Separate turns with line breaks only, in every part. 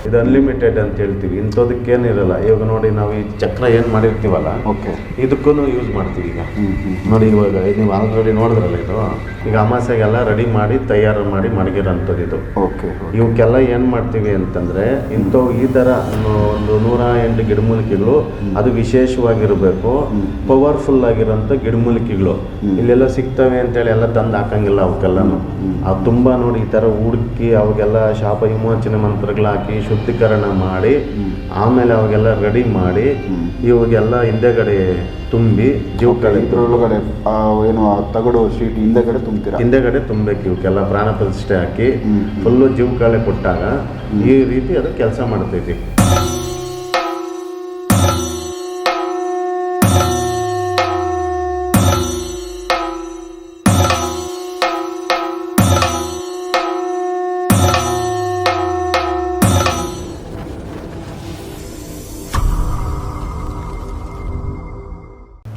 ಇದು ಅನ್ಲಿಮಿಟೆಡ್ ಅಂತ ಹೇಳ್ತೀವಿ. ಇಂಥದಕ್ಕೇನಿರಲ್ಲ. ಇವಾಗ ನೋಡಿ ನಾವು ಈ ಚಕ್ರ ಏನು ಮಾಡಿರ್ತೀವಲ್ಲ,
ಓಕೆ,
ಇದಕ್ಕೂ ಯೂಸ್ ಮಾಡ್ತೀವಿ. ಈಗ ನೋಡಿ, ಇವಾಗ ನೀವು ಆಲ್ರೆಡಿ ನೋಡಿದ್ರಲ್ಲ, ಇದು ಈಗ ಅಮಾಸೆಗೆಲ್ಲ ರೆಡಿ ಮಾಡಿ ತಯಾರು ಮಾಡಿ ಮಡಗಿರೋಂಥದ್ದು ಇದು.
ಓಕೆ,
ಇವಕ್ಕೆಲ್ಲ ಏನು ಮಾಡ್ತೀವಿ ಅಂತಂದರೆ, ಈ ಥರ ಒಂದು 108 ಗಿಡಮೂಲಿಕೆಗಳು, ಅದು ವಿಶೇಷವಾಗಿರಬೇಕು, ಪವರ್ಫುಲ್ ಆಗಿರೋಂಥ ಗಿಡಮೂಲಿಕೆಗಳು ಇಲ್ಲೆಲ್ಲ ಸಿಗ್ತವೆ ಅಂತೇಳಿ ಎಲ್ಲ ತಂದು ಹಾಕಂಗಿಲ್ಲ ಅವಕ್ಕೆಲ್ಲನೂ. ಅವು ತುಂಬ ನೋಡಿ ಈ ಥರ ಹುಡುಕಿ ಅವಾಗೆಲ್ಲ ಶಾಪ ವಿಮೋಚನೆ ಮಂತ್ರಗಳು ಹಾಕಿ ಶುದ್ಧೀಕರಣ ಮಾಡಿ ಆಮೇಲೆ ಅವಾಗೆಲ್ಲ ರೆಡಿ ಮಾಡಿ ಇವಾಗೆಲ್ಲ ಹಿಂದೆಗಡೆ ತುಂಬಿ ಜೀವಕಳೆ
ಇದ್ರೊಳಗಡೆ ಏನು ತಗಡು ಶೀಟ್ ಹಿಂದೆಗಡೆ ತುಂಬಬೇಕು. ಇವಕ್ಕೆಲ್ಲ ಪ್ರಾಣ ಪ್ರತಿಷ್ಠೆ ಹಾಕಿ ಫುಲ್ಲು ಜೀವಕಳೆ ಕೊಟ್ಟಾಗ ಈ ರೀತಿ ಅದು ಕೆಲಸ ಮಾಡ್ತೈತಿ.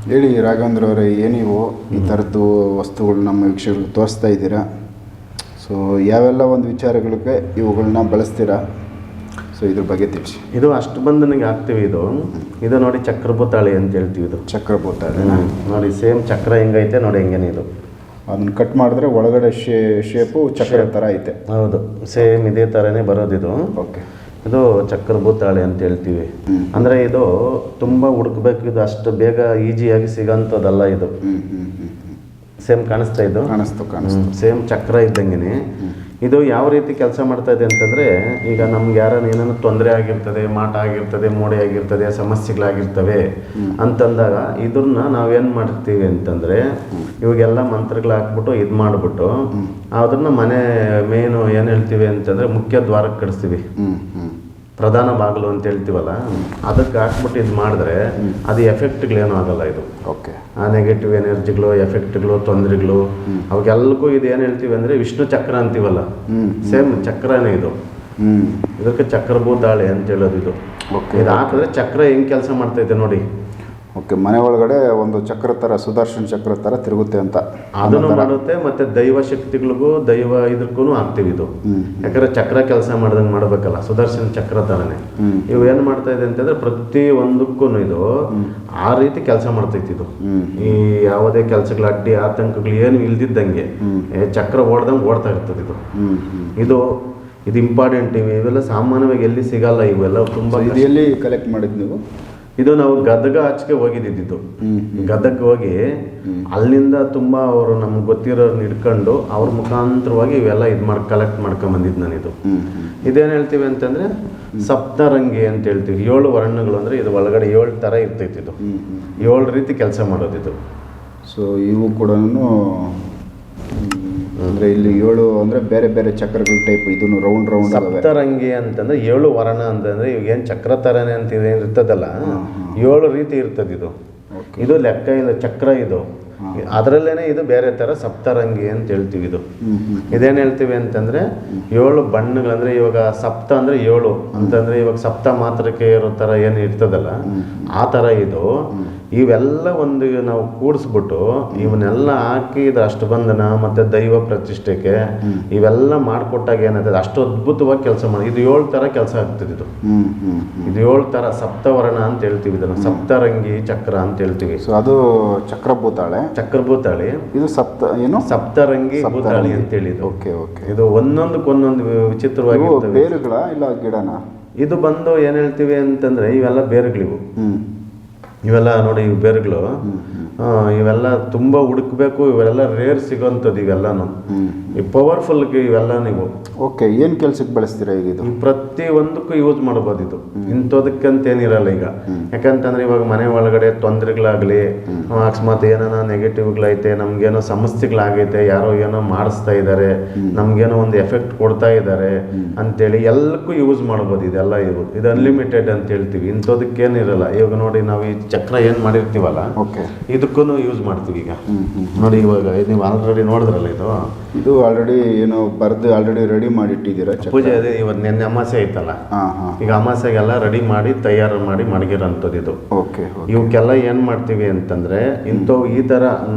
ಹೇಳಿ ರಾಘವೇಂದ್ರ ಅವರೇ, ಏನಿವು ಈ ಥರದ್ದು ವಸ್ತುಗಳು ನಮ್ಮ ವೀಕ್ಷಕರಿಗೆ ತೋರಿಸ್ತಾ ಇದ್ದೀರಾ? ಸೊ ಯಾವೆಲ್ಲ ಒಂದು ವಿಚಾರಗಳಿಗೆ ಇವುಗಳನ್ನ ಬಳಸ್ತೀರಾ? ಸೊ ಇದ್ರ ಬಗ್ಗೆ ತಿಳಿಸಿ.
ಇದು ಅಷ್ಟಬಂಧನಿಗೆ ಹಾಕ್ತೀವಿ. ಇದು ನೋಡಿ ಚಕ್ರಭೂತಾಳಿ ಅಂತ ಹೇಳ್ತೀವಿ. ಇದು
ಚಕ್ರಭೂತಾಳಿ
ನೋಡಿ, ಸೇಮ್ ಚಕ್ರ ಹೆಂಗೈತೆ ನೋಡಿ, ಹೆಂಗೇನೆ ಇದು.
ಅದನ್ನು ಕಟ್ ಮಾಡಿದ್ರೆ ಒಳಗಡೆ ಶೇಪು ಚಕ್ರ ಥರ ಐತೆ.
ಹೌದು, ಸೇಮ್ ಇದೇ ಥರನೇ ಬರೋದಿದು.
ಓಕೆ,
ಇದು ಚಕ್ರಭೂತಾಳಿ ಅಂತ ಹೇಳ್ತೀವಿ. ಅಂದರೆ ಇದು ತುಂಬ ಹುಡುಕ್ಬೇಕು, ಇದು ಅಷ್ಟು ಬೇಗ ಈಸಿಯಾಗಿ ಸಿಗೋಂಥದ್ದಲ್ಲ. ಇದು ಸೇಮ್ ಕಾಣಿಸ್ತಾ ಇದ್ದು
ಕಾಣಿಸ್ತು
ಸೇಮ್ ಚಕ್ರ ಇದ್ದಂಗೆ. ಇದು ಯಾವ ರೀತಿ ಕೆಲಸ ಮಾಡ್ತಾ ಇದೆ ಅಂತಂದರೆ, ಈಗ ನಮ್ಗೆ ಯಾರನ್ನ ಏನಾದ್ರು ತೊಂದರೆ ಆಗಿರ್ತದೆ, ಮಾಟ ಆಗಿರ್ತದೆ, ಮೋಡೆ ಆಗಿರ್ತದೆ, ಸಮಸ್ಯೆಗಳಾಗಿರ್ತವೆ ಅಂತಂದಾಗ ಇದನ್ನ ನಾವೇನು ಮಾಡ್ತೀವಿ ಅಂತಂದರೆ, ಇವಾಗೆಲ್ಲ ಮಂತ್ರಗಳು ಹಾಕ್ಬಿಟ್ಟು ಇದು ಮಾಡಿಬಿಟ್ಟು ಅದನ್ನ ಮನೆ ಮೇನು ಏನು ಹೇಳ್ತೀವಿ ಅಂತಂದರೆ ಮುಖ್ಯ ದ್ವಾರಕ್ಕೆ ಕಳಿಸ್ತೀವಿ. ಪ್ರಧಾನ ಬಾಗಿಲು ಅಂತ ಹೇಳ್ತೀವಲ್ಲ, ಅದಕ್ಕೆ ಹಾಕ್ಬಿಟ್ಟು ಇದು ಮಾಡಿದ್ರೆ ಅದು ಎಫೆಕ್ಟ್ಗಳೇನೂ ಆಗಲ್ಲ. ಇದು
ಓಕೆ,
ಆ ನೆಗೆಟಿವ್ ಎನರ್ಜಿಗಳು, ಎಫೆಕ್ಟ್ಗಳು, ತೊಂದರೆಗಳು ಅವಾಗೆಲ್ಲಕ್ಕೂ ಇದು ಏನು ಹೇಳ್ತೀವಿ ಅಂದರೆ ವಿಷ್ಣು ಚಕ್ರ ಅಂತೀವಲ್ಲ, ಸೇಮ್ ಚಕ್ರನೇ ಇದು. ಇದಕ್ಕೆ ಚಕ್ರಭೂತಾಳಿ ಅಂತ ಹೇಳೋದು. ಇದು ಇದು ಹಾಕಿದ್ರೆ ಚಕ್ರ ಹೆಂಗೆ ಕೆಲಸ ಮಾಡ್ತೈತೆ ನೋಡಿ.
ಓಕೆ, ಮನೆ ಒಳಗಡೆ ಒಂದು ಚಕ್ರ ಥರ, ಸುದರ್ಶನ ಚಕ್ರ ಥರ ತಿರುಗುತ್ತೆ ಅಂತ
ಅದನ್ನು ಮಾಡುತ್ತೆ. ಮತ್ತು ದೈವ ಶಕ್ತಿಗಳಿಗೂ ದೈವ ಇದಕ್ಕೂ ಹಾಕ್ತೀವಿ ಇದು. ಯಾಕಂದರೆ ಚಕ್ರ ಕೆಲಸ ಮಾಡ್ದಂಗೆ ಮಾಡಬೇಕಲ್ಲ, ಸುದರ್ಶನ ಚಕ್ರ ಥರನೇ. ಇವು ಏನು ಮಾಡ್ತಾ ಇದೆ ಅಂತಂದರೆ ಪ್ರತಿ ಒಂದಕ್ಕೂ ಇದು ಆ ರೀತಿ ಕೆಲಸ ಮಾಡ್ತೈತಿ. ಇದು ಈ ಯಾವುದೇ ಕೆಲಸಗಳ ಅಡ್ಡಿ ಆತಂಕಗಳು ಏನು ಇಲ್ದಿದ್ದಂಗೆ ಚಕ್ರ ಓಡ್ದಂಗೆ ಓಡ್ತಾ ಇರ್ತದೆ. ಇದು ಇದು ಇಂಪಾರ್ಟೆಂಟ್. ಇವೆಲ್ಲ ಸಾಮಾನ್ಯವಾಗಿ ಎಲ್ಲಿ ಸಿಗಲ್ಲ. ಇವೆಲ್ಲ ತುಂಬ.
ಎಲ್ಲಿ ಕಲೆಕ್ಟ್ ಮಾಡಿದ್ದು ನೀವು?
ಇದು ನಾವು ಗದಗ ಆಚೆಗೆ ಹೋಗಿದ್ದಿದ್ದು. ಗದಗ ಹೋಗಿ ಅಲ್ಲಿಂದ ತುಂಬ ಅವರು ನಮ್ಗೆ ಗೊತ್ತಿರೋರ್ನ ಹಿಡ್ಕೊಂಡು ಅವ್ರ ಮುಖಾಂತರವಾಗಿ ಇವೆಲ್ಲ ಇದು ಕಲೆಕ್ಟ್ ಮಾಡ್ಕೊಂಬಂದಿದ್ದು ನಾನಿದು. ಇದೇನು ಹೇಳ್ತೀವಿ ಅಂತಂದರೆ ಸಪ್ತರಂಗಿ ಅಂತ ಹೇಳ್ತೀವಿ. 7 ವರ್ಣಗಳು ಅಂದರೆ ಇದು ಒಳಗಡೆ 7 ಥರ ಇರ್ತೈತಿ. ಇದು 7 ರೀತಿ ಕೆಲಸ ಮಾಡೋದಿದು.
ಸೊ ಇವು ಕೂಡ ಅಂದರೆ ಇಲ್ಲಿ 7 ಅಂದರೆ ಬೇರೆ ಬೇರೆ ಚಕ್ರಗಳ ಟೈಪ್. ಇದನ್ನು ರೌಂಡ್
ಸಪ್ತರಂಗಿ ಅಂತಂದರೆ 7 ವರ್ಣ ಅಂತಂದರೆ ಇವಾಗ ಏನು ಚಕ್ರ ಥರನೇ ಅಂತ ಇರ್ತದಲ್ಲ, 7 ರೀತಿ ಇರ್ತದೆ ಇದು. ಇದು ಲೆಕ್ಕ ಇಲ್ಲ, ಚಕ್ರ ಇದು. ಅದರಲ್ಲೇನೆ ಇದು ಬೇರೆ ಥರ ಸಪ್ತರಂಗಿ ಅಂತ ಹೇಳ್ತೀವಿ. ಇದು ಇದೇನು ಹೇಳ್ತೀವಿ ಅಂತಂದರೆ 7 ಬಣ್ಣಗಳಂದರೆ, ಇವಾಗ ಸಪ್ತ ಅಂದರೆ 7 ಅಂತಂದರೆ ಇವಾಗ ಸಪ್ತ ಮಾತ್ರಕ್ಕೆ ಇರೋ ಥರ ಏನು ಇರ್ತದಲ್ಲ ಆ ಥರ ಇದು. ಇವೆಲ್ಲ ಒಂದು ನಾವು ಕೂಡಿಸ್ಬಿಟ್ಟು ಇವನ್ನೆಲ್ಲ ಹಾಕಿ ಇದು ಅಷ್ಟಬಂಧನ ಮತ್ತು ದೈವ ಪ್ರತಿಷ್ಠೆಗೆ ಇವೆಲ್ಲ ಮಾಡಿಕೊಟ್ಟಾಗ ಏನಾಗ್ತದೆ, ಅಷ್ಟು ಅದ್ಭುತವಾಗಿ ಕೆಲಸ ಮಾಡಿ. ಇದು 7 ಥರ ಕೆಲಸ ಆಗ್ತದೆ. ಇದು 7 ಥರ ಸಪ್ತವರ್ಣ ಅಂತ ಹೇಳ್ತೀವಿ. ಇದನ್ನು ಸಪ್ತರಂಗಿ ಚಕ್ರ ಅಂತ ಹೇಳ್ತೀವಿ.
ಸೊ ಅದು ಚಕ್ರಭೂತಾಳಿ. ಇದು
ಸಪ್ತರಂಗಿ ಭೂತಾಳಿ ಅಂತೇಳಿ.
Okay okay.
ಇದು ಒಂದೊಂದಕ್ಕೊಂದೊಂದು ವಿಚಿತ್ರವಾಗಿ
ಬೇರುಗಳ ಇಲ್ಲ ಗಿಡನ? ಇದು
ಬಂದು ಏನು ಹೇಳ್ತೀವಿ ಅಂತಂದರೆ ಇವೆಲ್ಲ ಬೇರುಗಳಿವು. ಇವೆಲ್ಲ ನೋಡಿ, ಇವು ಬೇರುಗಳು. ಇವೆಲ್ಲ ತುಂಬ ಹುಡುಕ್ಬೇಕು. ಇವೆಲ್ಲ ರೇರ್ ಸಿಗೋಂಥದ್ದು ಇವೆಲ್ಲನೂ. ಈ ಪವರ್ಫುಲ್ ಇವೆಲ್ಲ ನೀವು.
ಓಕೆ, ಏನು ಕೆಲ್ಸಕ್ಕೆ ಬಳಸ್ತೀರಾ ಈಗ? ಇದು
ಪ್ರತಿ ಒಂದಕ್ಕೂ ಯೂಸ್ ಮಾಡ್ಬೋದು. ಇದು ಇಂಥದಕ್ಕಂತೇನಿರಲ್ಲ ಈಗ. ಯಾಕಂತಂದ್ರೆ ಇವಾಗ ಮನೆ ಒಳಗಡೆ ತೊಂದರೆಗಳಾಗಲಿ, ಅಕಸ್ಮಾತ್ ಏನಾನ ನೆಗೆಟಿವ್ಗಳೈತೆ, ನಮ್ಗೇನೋ ಸಮಸ್ಯೆಗಳಾಗೈತೆ, ಯಾರೋ ಏನೋ ಮಾಡಿಸ್ತಾ ಇದ್ದಾರೆ, ನಮ್ಗೇನೋ ಒಂದು ಎಫೆಕ್ಟ್ ಕೊಡ್ತಾ ಇದ್ದಾರೆ ಅಂತೇಳಿ ಎಲ್ಲಕ್ಕೂ ಯೂಸ್ ಮಾಡ್ಬೋದು. ಇದೆಲ್ಲ ಇದು ಅನ್ಲಿಮಿಟೆಡ್ ಅಂತ ಹೇಳ್ತೀವಿ. ಇಂಥದಕ್ಕೇನಿರಲ್ಲ. ಇವಾಗ ನೋಡಿ, ನಾವು ಈ ಚಕ್ರ ಏನು ಮಾಡಿರ್ತೀವಲ್ಲ,
ಓಕೆ,
ಇದು ಇದಕ್ಕೂ ಯೂಸ್ ಮಾಡ್ತೀವಿ ಈಗ. ನೋಡಿ ಇವಾಗ ನೀವು ಆಲ್ರೆಡಿ ನೋಡಿದ್ರಲ್ಲ, ಇದು
ಆಲ್ರೆಡಿ ಏನೋ ಬರೆದು ಆಲ್ರೆಡಿ ರೆಡಿ ಮಾಡಿ ಇಟ್ಟಿದ್ದೀರಾ
ಪೂಜೆ. ಅದೇ ಇವತ್ತು ನೆನ್ನೆ ಅಮಾಸೆ ಐತಲ್ಲ, ಈಗ ಅಮಾಸೆಗೆಲ್ಲ ರೆಡಿ ಮಾಡಿ ತಯಾರು ಮಾಡಿ ಮಡಗಿರೋಂಥದ್ದು ಇದು.
ಓಕೆ.
ಇವಕ್ಕೆಲ್ಲ ಏನು ಮಾಡ್ತೀವಿ ಅಂತಂದರೆ, ಇಂಥವು ಈ ಥರ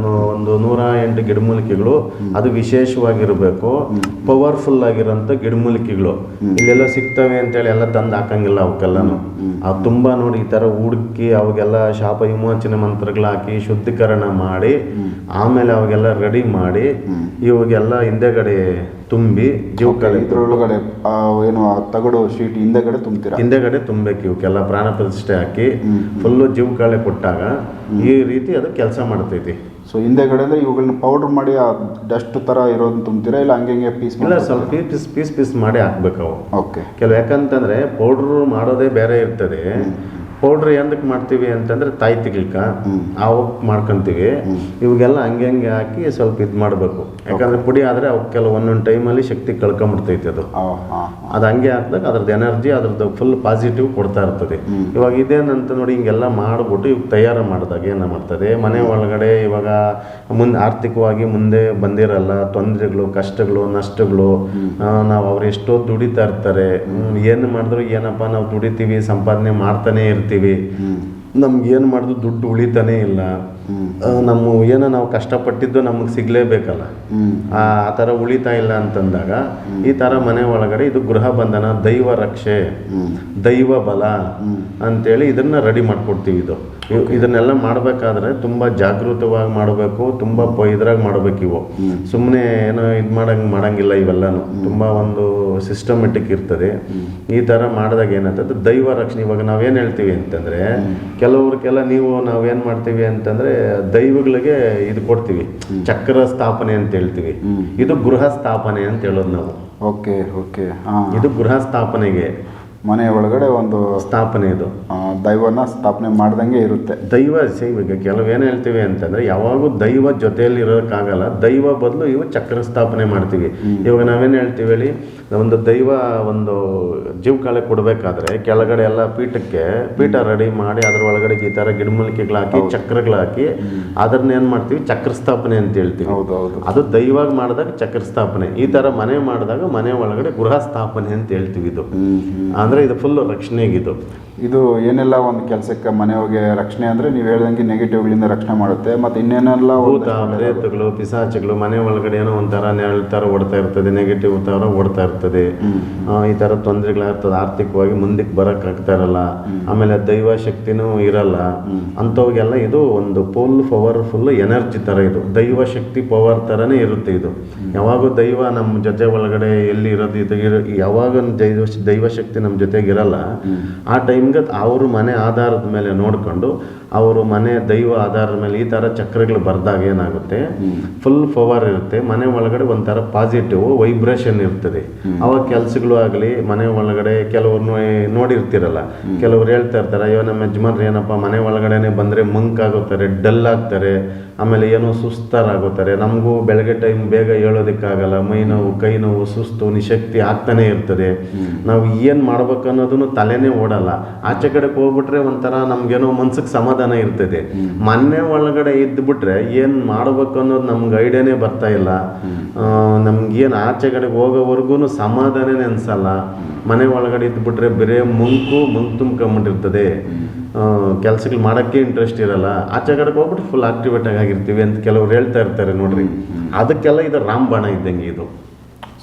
ಒಂದು 108 ಗಿಡಮೂಲಿಕೆಗಳು, ಅದು ವಿಶೇಷವಾಗಿರಬೇಕು, ಪವರ್ಫುಲ್ ಆಗಿರೋಂಥ ಗಿಡಮೂಲಿಕೆಗಳು ಇಲ್ಲೆಲ್ಲ ಸಿಗ್ತವೆ ಅಂತೇಳಿ ಎಲ್ಲ ತಂದು ಹಾಕಂಗಿಲ್ಲ ಅವಕ್ಕೆಲ್ಲನು. ಅವು ತುಂಬ ನೋಡಿ ಈ ಥರ ಹುಡುಕಿ ಅವಾಗೆಲ್ಲ ಶಾಪ ವಿಮೋಚನೆ ಮಂತ್ರಗಳು ಹಾಕಿ ಶುದ್ಧೀಕರಣ ಮಾಡಿ ಆಮೇಲೆ ಅವಾಗೆಲ್ಲ ರೆಡಿ ಮಾಡಿ ಇವಾಗೆಲ್ಲ ಹಿಂದೆಗಡೆ ತುಂಬಿ ಜೀವಕಳೆ
ಇದ್ರೊಳಗಡೆ ಏನು ತಗಡು ಶೀಟ್ ಹಿಂದೆಗಡೆ ತುಂಬ್ತೀರಾ?
ಹಿಂದೆಗಡೆ ತುಂಬಬೇಕು. ಇವಕ್ಕೆಲ್ಲ ಪ್ರಾಣ ಪ್ರತಿಷ್ಠೆ ಹಾಕಿ ಫುಲ್ಲು ಜೀವಕಳೆ ಕೊಟ್ಟಾಗ ಈ ರೀತಿ ಅದು ಕೆಲಸ ಮಾಡ್ತೈತಿ.
ಸೊ ಹಿಂದೆಗಡೆ ಅಂದರೆ ಇವುಗಳನ್ನ ಪೌಡ್ರ್ ಮಾಡಿ ಡಸ್ಟ್ ಥರ ಇರೋದನ್ನ ತುಂಬ್ತೀರಾ, ಇಲ್ಲ ಹಂಗೆ ಪೀಸ್?
ಇಲ್ಲ, ಸ್ವಲ್ಪ ಪೀಸ್ ಮಾಡಿ ಹಾಕ್ಬೇಕು ಅವು.
ಓಕೆ.
ಯಾಕಂತಂದರೆ ಪೌಡ್ರು ಮಾಡೋದೇ ಬೇರೆ ಇರ್ತದೆ. ಪೌಡ್ರ್ ಎಂದಕ್ಕೆ ಮಾಡ್ತೀವಿ ಅಂತಂದರೆ ತಾಯಿ ತಿಗ್ಲಿಕ್ಕ ಅವಕ್ಕೆ ಮಾಡ್ಕೊತೀವಿ. ಇವಾಗೆಲ್ಲ ಹಂಗೆ ಹಾಕಿ ಸ್ವಲ್ಪ ಇದು ಮಾಡಬೇಕು. ಯಾಕಂದರೆ ಪುಡಿ ಆದರೆ ಅವಕ್ಕೆಲ್ಲ ಒಂದೊಂದು ಟೈಮಲ್ಲಿ ಶಕ್ತಿ ಕಳ್ಕೊಂಬಿಡ್ತೈತೆ ಅದು ಹಂಗೆ ಹಾಕಿದಾಗ ಅದ್ರದ್ದು ಎನರ್ಜಿ ಅದ್ರದ್ದು ಫುಲ್ ಪಾಸಿಟಿವ್ ಕೊಡ್ತಾ ಇರ್ತದೆ. ಇವಾಗ ಇದೇನಂತ ನೋಡಿ ಹಿಂಗೆಲ್ಲ ಮಾಡಿಬಿಟ್ಟು ಇವಾಗ ತಯಾರು ಮಾಡಿದಾಗ ಏನು ಮಾಡ್ತದೆ, ಮನೆ ಒಳಗಡೆ ಇವಾಗ ಆರ್ಥಿಕವಾಗಿ ಮುಂದೆ ಬಂದಿರಲ್ಲ, ತೊಂದರೆಗಳು, ಕಷ್ಟಗಳು, ನಷ್ಟಗಳು, ನಾವು ಅವ್ರು ಎಷ್ಟೋ ದುಡಿತಾ ಇರ್ತಾರೆ. ಏನು ಮಾಡಿದ್ರು ಏನಪ್ಪ ನಾವು ದುಡಿತೀವಿ, ಸಂಪಾದನೆ ಮಾಡ್ತಾನೆ ಇರ್ತೀವಿ, ನಮ್ಗೆ ಏನು ಮಾಡಿದ್ರು ದುಡ್ಡು ಉಳಿತಾನೇ ಇಲ್ಲ, ಏನೋ ನಾವು ಕಷ್ಟಪಟ್ಟಿದ್ದು ನಮಗೆ ಸಿಗಲೇಬೇಕಲ್ಲ, ಆ ಥರ ಉಳಿತಾ ಇಲ್ಲ ಅಂತಂದಾಗ ಈ ಥರ ಮನೆ ಒಳಗಡೆ ಇದು ಗೃಹ ಬಂಧನ, ದೈವ ರಕ್ಷೆ, ದೈವ ಬಲ ಅಂತೇಳಿ ಇದನ್ನು ರೆಡಿ ಮಾಡಿಕೊಡ್ತೀವಿ. ಇದನ್ನೆಲ್ಲ ಮಾಡಬೇಕಾದ್ರೆ ತುಂಬ ಜಾಗೃತವಾಗಿ ಮಾಡಬೇಕು, ತುಂಬ ಇದ್ರಾಗ ಮಾಡಬೇಕು. ಇವು ಸುಮ್ಮನೆ ಏನೋ ಇದು ಮಾಡಂಗಿಲ್ಲ. ಇವೆಲ್ಲನೂ ತುಂಬ ಒಂದು ಸಿಸ್ಟಮೆಟಿಕ್ ಇರ್ತದೆ. ಈ ಥರ ಮಾಡಿದಾಗ ಏನಾಗ್ತದೆ, ದೈವ ರಕ್ಷಣೆ. ಇವಾಗ ನಾವೇನು ಹೇಳ್ತೀವಿ ಅಂತಂದರೆ, ಕೆಲವ್ರಿಗೆಲ್ಲ ನಾವೇನು ಮಾಡ್ತೀವಿ ಅಂತಂದರೆ ದೈವಗಳಿಗೆ ಇದು ಕೊಡ್ತೀವಿ, ಚಕ್ರ ಸ್ಥಾಪನೆ ಅಂತ ಹೇಳ್ತೀವಿ. ಇದು ಗೃಹ ಸ್ಥಾಪನೆ ಅಂತ ಹೇಳೋದು ನಾವು.
ಓಕೆ.
ಇದು ಗೃಹ ಸ್ಥಾಪನೆಗೆ
ಮನೆ ಒಳಗಡೆ ಒಂದು
ಸ್ಥಾಪನೆ, ಇದು
ದೈವನ ಸ್ಥಾಪನೆ ಮಾಡ್ದಂಗೆ ಇರುತ್ತೆ.
ದೈವ ಈಗ ಕೆಲವೇನು ಹೇಳ್ತೀವಿ ಅಂತಂದರೆ, ಯಾವಾಗೂ ದೈವ ಜೊತೆಯಲ್ಲಿ ಇರೋಕ್ಕಾಗಲ್ಲ, ದೈವ ಬದಲು ಇವು ಚಕ್ರ ಸ್ಥಾಪನೆ ಮಾಡ್ತೀವಿ. ಇವಾಗ ನಾವೇನು ಹೇಳ್ತೀವಿ ಹೇಳಿ, ಒಂದು ದೈವ ಒಂದು ಜೀವಕಾಳೆ ಕೊಡಬೇಕಾದ್ರೆ ಕೆಳಗಡೆ ಎಲ್ಲ ಪೀಠ ರೆಡಿ ಮಾಡಿ ಅದ್ರ ಒಳಗಡೆ ಈ ಥರ ಗಿಡಮೂಲಿಕೆಗಳು ಹಾಕಿ ಚಕ್ರಗಳು ಹಾಕಿ ಅದನ್ನೇನು ಮಾಡ್ತೀವಿ, ಚಕ್ರ ಸ್ಥಾಪನೆ ಅಂತ ಹೇಳ್ತೀವಿ. ಅದು ದೈವಾಗ ಮಾಡಿದಾಗ ಚಕ್ರ ಸ್ಥಾಪನೆ. ಈ ಥರ ಮನೆ ಮಾಡಿದಾಗ ಮನೆ ಒಳಗಡೆ ಗೃಹ ಸ್ಥಾಪನೆ ಅಂತ ಹೇಳ್ತೀವಿ. ಇದು ಅಂದರೆ ಇದು ಫುಲ್ ರಕ್ಷಣೆಗಿದು.
ಇದು ಏನೆಲ್ಲ ಒಂದು ಕೆಲಸಕ್ಕೆ ಮನೆಯೊಳಗೆ ರಕ್ಷಣೆ ಅಂದರೆ ನೀವು ಹೇಳ್ದಂಗೆ ನೆಗೆಟಿವ್ಗಳಿಂದ ರಕ್ಷಣೆ ಮಾಡುತ್ತೆ. ಮತ್ತು ಇನ್ನೇನೆಲ್ಲ
ಭೂತ ಪ್ರೇತಗಳು, ಪಿಶಾಚಿಗಳು ಮನೆ ಒಳಗಡೆ ಏನೋ ಒಂಥರ ನೆರಳು ಥರ ಓಡ್ತಾ ಇರ್ತದೆ, ನೆಗೆಟಿವ್ ಥರ ಓಡ್ತಾ ಇರ್ತದೆ. ಈ ಥರ ತೊಂದರೆಗಳಾಗ್ತದೆ, ಆರ್ಥಿಕವಾಗಿ ಮುಂದಕ್ಕೆ ಬರೋಕ್ಕಾಗ್ತಾ ಇರಲ್ಲ, ಆಮೇಲೆ ದೈವ ಶಕ್ತಿನೂ ಇರಲ್ಲ. ಅಂಥವ್ರಿಗೆಲ್ಲ ಇದು ಒಂದು ಪವರ್ಫುಲ್ ಎನರ್ಜಿ ಥರ. ಇದು ದೈವ ಶಕ್ತಿ ಪವರ್ ಥರನೇ ಇರುತ್ತೆ. ಇದು ಯಾವಾಗೂ ದೈವ ನಮ್ಮ ಜೊತೆ ಒಳಗಡೆ ಎಲ್ಲಿ ಇರೋದು, ಇದು ಯಾವಾಗ ದೈವ ಶಕ್ತಿ ನಮ್ಮ ಜೊತೆಗಿರಲ್ಲ, ಆ ಟೈಮ್ಗೆ ಅವರು ಮನೆ ಆಧಾರದ ಮೇಲೆ ನೋಡಿಕೊಂಡು ಅವರು ಮನೆ ದೈವ ಆಧಾರದ ಮೇಲೆ ಈ ಥರ ಚಕ್ರಗಳು ಬರ್ದಾಗ ಏನಾಗುತ್ತೆ, ಫುಲ್ ಪವರ್ ಇರುತ್ತೆ. ಮನೆ ಒಳಗಡೆ ಒಂಥರ ಪಾಸಿಟಿವ್ ವೈಬ್ರೇಷನ್ ಇರ್ತದೆ. ಅವಾಗ ಕೆಲಸಗಳು ಆಗಲಿ ಮನೆ ಒಳಗಡೆ ಕೆಲವ್ರು ನೋಡಿರ್ತಿರಲ್ಲ, ಕೆಲವ್ರು ಹೇಳ್ತಾ ಇರ್ತಾರೆ, ಅಯ್ಯೋ ನಮ್ಮ ಯಜಮಾನ್ರು ಏನಪ್ಪ ಮನೆ ಒಳಗಡೆನೆ ಬಂದರೆ ಮಂಕಾಗೋತಾರೆ, ಡಲ್ ಆಗ್ತಾರೆ, ಆಮೇಲೆ ಏನೋ ಸುಸ್ತಾರಾಗೋತಾರೆ. ನಮಗೂ ಬೆಳಗ್ಗೆ ಟೈಮ್ ಬೇಗ ಹೇಳೋದಕ್ಕಾಗಲ್ಲ, ಮೈ ನೋವು, ಕೈ ನೋವು, ಸುಸ್ತು, ನಿಶಕ್ತಿ ಆಗ್ತಾನೆ ಇರ್ತದೆ. ನಾವು ಏನು ಮಾಡ್ಬೇಕು ಅನ್ನೋದನ್ನು ತಲೆನೇ ಓಡಲ್ಲ. ಆಚೆ ಕಡೆಗೆ ಹೋಗ್ಬಿಟ್ರೆ ಒಂಥರ ನಮ್ಗೇನೋ ಮನ್ಸಿಗೆ ಸಮಾಧಾನ ಇರ್ತದೆ. ಮನೆ ಒಳಗಡೆ ಇದ್ದುಬಿಟ್ರೆ ಏನು ಮಾಡ್ಬೇಕು ಅನ್ನೋದು ನಮ್ಗೆ ಐಡಿಯಾನೇ ಬರ್ತಾ ಇಲ್ಲ. ನಮ್ಗೇನು ಆಚೆ ಕಡೆಗೆ ಹೋಗೋವರೆಗೂ ಸಮಾಧಾನನೇ ಅನ್ಸಲ್ಲ. ಮನೆ ಒಳಗಡೆ ಇದ್ದುಬಿಟ್ರೆ ಬರೀ ಮುಂಕು ತುಂಬ್ಕೊಂಬಿಟ್ಟಿರ್ತದೆ, ಕೆಲಸಗಳು ಮಾಡೋಕ್ಕೆ ಇಂಟ್ರೆಸ್ಟ್ ಇರಲ್ಲ. ಆಚೆ ಕಡೆಗೆ ಹೋಗ್ಬಿಟ್ಟು ಫುಲ್ ಆಕ್ಟಿವೇಟ್ ಆಗಿರ್ತೀವಿ ಅಂತ ಕೆಲವ್ರು ಹೇಳ್ತಾ ಇರ್ತಾರೆ ನೋಡ್ರಿ. ಅದಕ್ಕೆಲ್ಲ ಇದು ರಾಮಬಾಣ ಇದ್ದಂಗೆ ಇದು.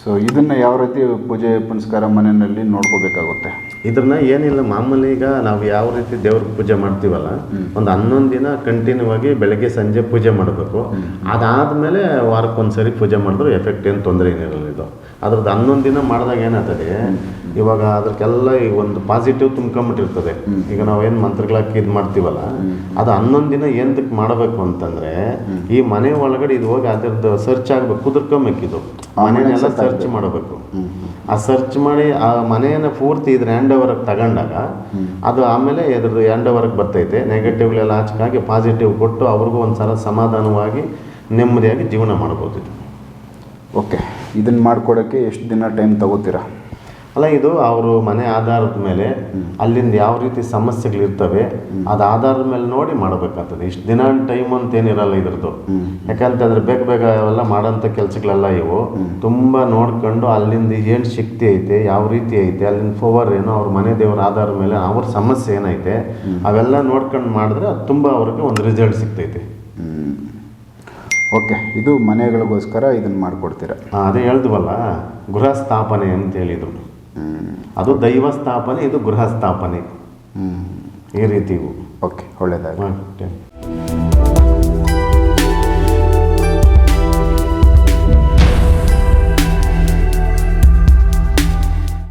ಸೊ ಇದನ್ನು ಯಾವ ರೀತಿ ಪೂಜೆ ಪುನಸ್ಕಾರ ಮನೆಯಲ್ಲಿ ನೋಡ್ಕೋಬೇಕಾಗುತ್ತೆ?
ಇದನ್ನ ಏನಿಲ್ಲ, ಮಾಮೂಲಿ ಈಗ ನಾವು ಯಾವ ರೀತಿ ದೇವ್ರಿಗೆ ಪೂಜೆ ಮಾಡ್ತೀವಲ್ಲ, ಒಂದು 11 ದಿನ ಕಂಟಿನ್ಯೂ ಆಗಿ ಬೆಳಗ್ಗೆ ಸಂಜೆ ಪೂಜೆ ಮಾಡಬೇಕು. ಅದಾದಮೇಲೆ ವಾರಕ್ಕೊಂದ್ಸರಿ ಪೂಜೆ ಮಾಡಿದ್ರು ಎಫೆಕ್ಟ್ ಏನು ತೊಂದರೆ ಏನಿರಲ್ಲ. ಇದು ಅದ್ರದ್ದು 11 ದಿನ ಮಾಡಿದಾಗ ಏನಾಗ್ತದೆ, ಇವಾಗ ಅದಕ್ಕೆಲ್ಲ ಒಂದು ಪಾಸಿಟಿವ್ ತುಂಬ್ಕೊಂಬಿಟ್ಟಿರ್ತದೆ. ಈಗ ನಾವೇನು ಮಂತ್ರಗಳಾಕಿ ಇದು ಮಾಡ್ತೀವಲ್ಲ, ಅದು 11 ದಿನ ಏನಕ್ಕೆ ಮಾಡಬೇಕು ಅಂತಂದರೆ, ಈ ಮನೆ ಒಳಗಡೆ ಇದು ಹೋಗಿ ಅದರದ್ದು ಸರ್ಚ್ ಆಗಬೇಕು, ಕುದುರ್ಕೊಂಬೇಕಿದು ಮನೆಯೆಲ್ಲ ಸರ್ಚ್ ಮಾಡಬೇಕು. ಆ ಸರ್ಚ್ ಮಾಡಿ ಆ ಮನೆಯನ್ನು ಪೂರ್ತಿ ಇದ್ರ ಹ್ಯಾಂಡ್ ಓವರ್ಗೆ ತಗೊಂಡಾಗ ಅದು ಆಮೇಲೆ ಇದ್ರದ್ದು ಹ್ಯಾಂಡ್ ಓವರ್ಗೆ ಬರ್ತೈತೆ. ನೆಗೆಟಿವ್ಗಳೆಲ್ಲ ಆಚೆಗಾಗಿ ಪಾಸಿಟಿವ್ ಕೊಟ್ಟು ಅವ್ರಿಗೂ ಒಂದ್ಸಲ ಸಮಾಧಾನವಾಗಿ ನೆಮ್ಮದಿಯಾಗಿ ಜೀವನ ಮಾಡ್ಬೋದು.
ಓಕೆ, ಇದನ್ನು ಮಾಡ್ಕೊಡೋಕ್ಕೆ ಎಷ್ಟು ದಿನ ಟೈಮ್ ತಗೋತೀರಾ?
ಅಲ್ಲ ಇದು ಅವರು ಮನೆ ಆಧಾರದ ಮೇಲೆ ಅಲ್ಲಿಂದ ಯಾವ ರೀತಿ ಸಮಸ್ಯೆಗಳಿರ್ತವೆ ಅದು ಆಧಾರದ ಮೇಲೆ ನೋಡಿ ಮಾಡಬೇಕಾಗ್ತದೆ. ಇಷ್ಟು ದಿನ ಟೈಮ್ ಅಂತ ಏನಿರಲ್ಲ ಇದ್ರದ್ದು. ಯಾಕಂತಂದ್ರೆ ಬೇಗ ಬೇಗ ಅವೆಲ್ಲ ಮಾಡೋಂಥ ಕೆಲಸಗಳೆಲ್ಲ ಇವು ತುಂಬ ನೋಡ್ಕೊಂಡು ಅಲ್ಲಿಂದ ಏನು ಶಕ್ತಿ ಐತೆ, ಯಾವ ರೀತಿ ಐತೆ, ಅಲ್ಲಿಂದ ಪವರ್ ಏನು, ಅವ್ರ ಮನೆ ದೇವರ ಆಧಾರದ ಮೇಲೆ ಅವ್ರ ಸಮಸ್ಯೆ ಏನೈತೆ ಅವೆಲ್ಲ ನೋಡ್ಕೊಂಡು ಮಾಡಿದ್ರೆ ಅದು ತುಂಬ ಅವ್ರಿಗೆ ಒಂದು ರಿಸಲ್ಟ್ ಸಿಗ್ತೈತೆ.
ಓಕೆ, ಇದು ಮನೆಗಳಿಗೋಸ್ಕರ ಇದನ್ನು ಮಾಡಿಕೊಡ್ತೀರಾ?
ಅದೇ ಹೇಳ್ದ್ವಲ್ಲ, ಗೃಹ ಸ್ಥಾಪನೆ ಅಂತ ಹೇಳಿದ್ರು. ಅದು ದೈವ ಸ್ಥಾಪನೆ, ಇದು ಗೃಹ ಸ್ಥಾಪನೆ. ಈ ರೀತಿ ಇವು.
ಓಕೆ, ಒಳ್ಳೆಯದಾಗಲಿ.